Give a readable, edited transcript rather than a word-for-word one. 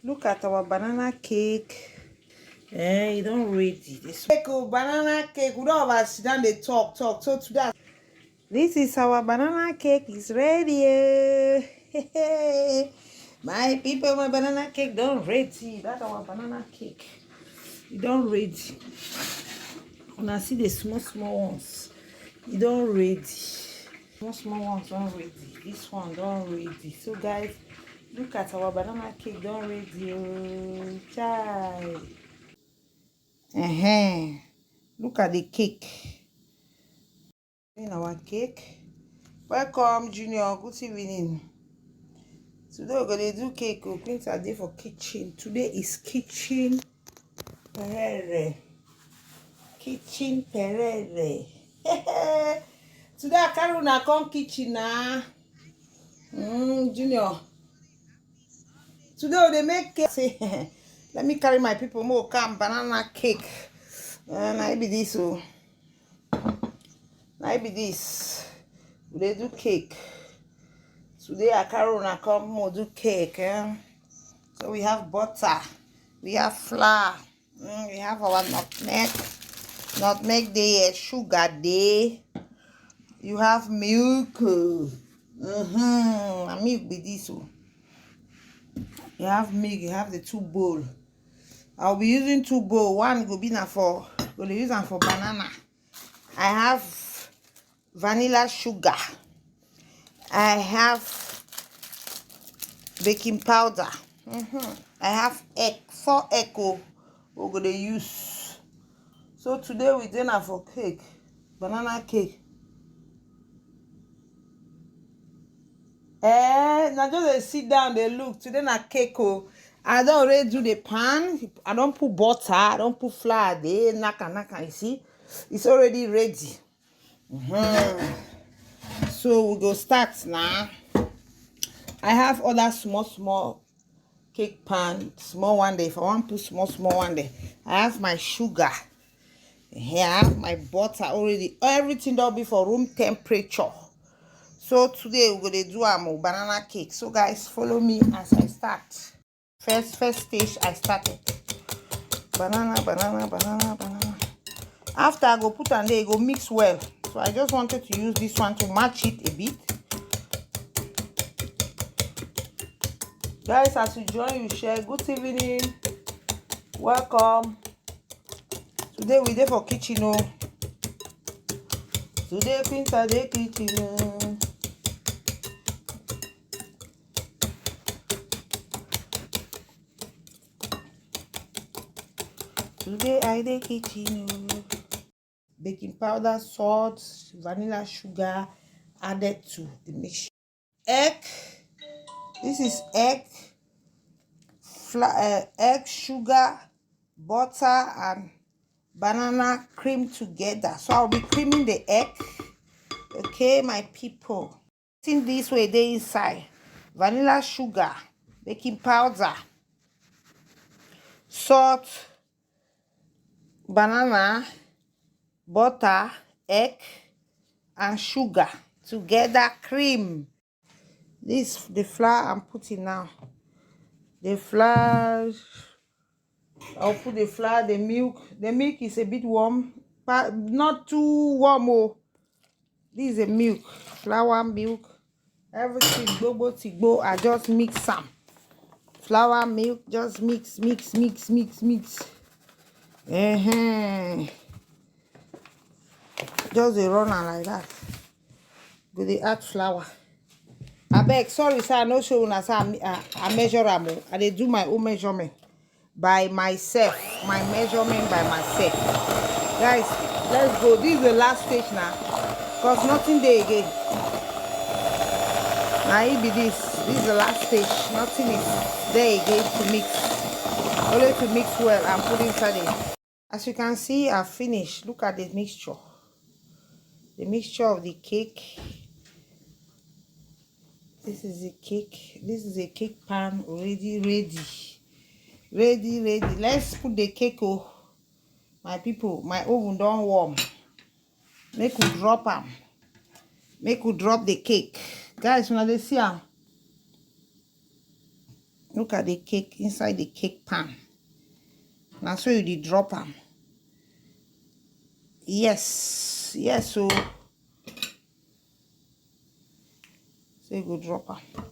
Look at our banana cake. You don't ready. This cake, banana cake. We don't have sit down. They talk. So today, this is our banana cake. It's ready. My people, my banana cake don't ready. That's our banana cake. You don't ready. When I see the small ones, you don't ready. Small ones don't ready. This one don't ready. So guys, look at our banana cake don't ready. Oh, child. Look at the cake. In our cake. Welcome, Junior. Good evening. Today we're gonna do cake. Things are there for kitchen. Today is kitchen perere. Kitchen perere. Today I carry una come kitchen na. Junior. Today they make cake. Say, let me carry my people more come banana cake. And I be this oh. I be this. They do cake. Today I carry una come more do cake. So we have butter, we have flour, we have our nutmeg there, sugar there. You have milk. And milk be this one. You have milk, you have the 2 bowl. I'll be using 2 bowl. One will be now for use them for banana. I have vanilla sugar. I have baking powder. I have egg, 4 egg we're gonna use. So today we dinner for cake, banana cake. Now just they sit down, they look. Today na cake I don't already do the pan. I don't put butter. I don't put flour there. Naka. You see, it's already ready. So we go start now. I have other small cake pan, small one there. If I want to put small one there, I have my sugar. Here I have my butter already. Everything that'll be for room temperature. So today we're gonna do our banana cake. So guys, follow me as I start. First stage I started. Banana. After I go put on there, go mix well. So I just wanted to use this one to match it a bit. Guys, as you join, you share. Good evening. Welcome. Today we there for kitchen. Today things are the kitchen. Today I the kitchen. Baking powder, salt, vanilla sugar added to the mixture. Egg. This is egg, egg, sugar, butter, and banana cream together. So I'll be creaming the egg. Okay, my people. In this way, they inside vanilla sugar, baking powder, salt, banana, butter, egg, and sugar together. Cream. This the flour I'm putting now. The flour. I'll put the flour, the milk. The milk is a bit warm, but not too warm. Oh, this is a milk, flour, milk, everything. Go. I just mix some flour, milk, just mix. Just a runner like that. Go the add flour. I beg, sorry, sir. No show una sir. I measure am. I dey do my own measurement by myself. My measurement by myself. Guys, let's go. This is the last stage now. Because nothing there again. Now it be this. This is the last stage. Nothing is there again to mix. Only to mix well and put inside it. As you can see, I've finished. Look at the mixture. The mixture of the cake. This is a cake. This is a cake pan already ready. Let's put the cake. My people, my oven don't warm. Make we drop them. Make we drop the cake. Guys, when they see them. Look at the cake inside the cake pan. Now so you dey drop them. Yes, yes, so you go drop them.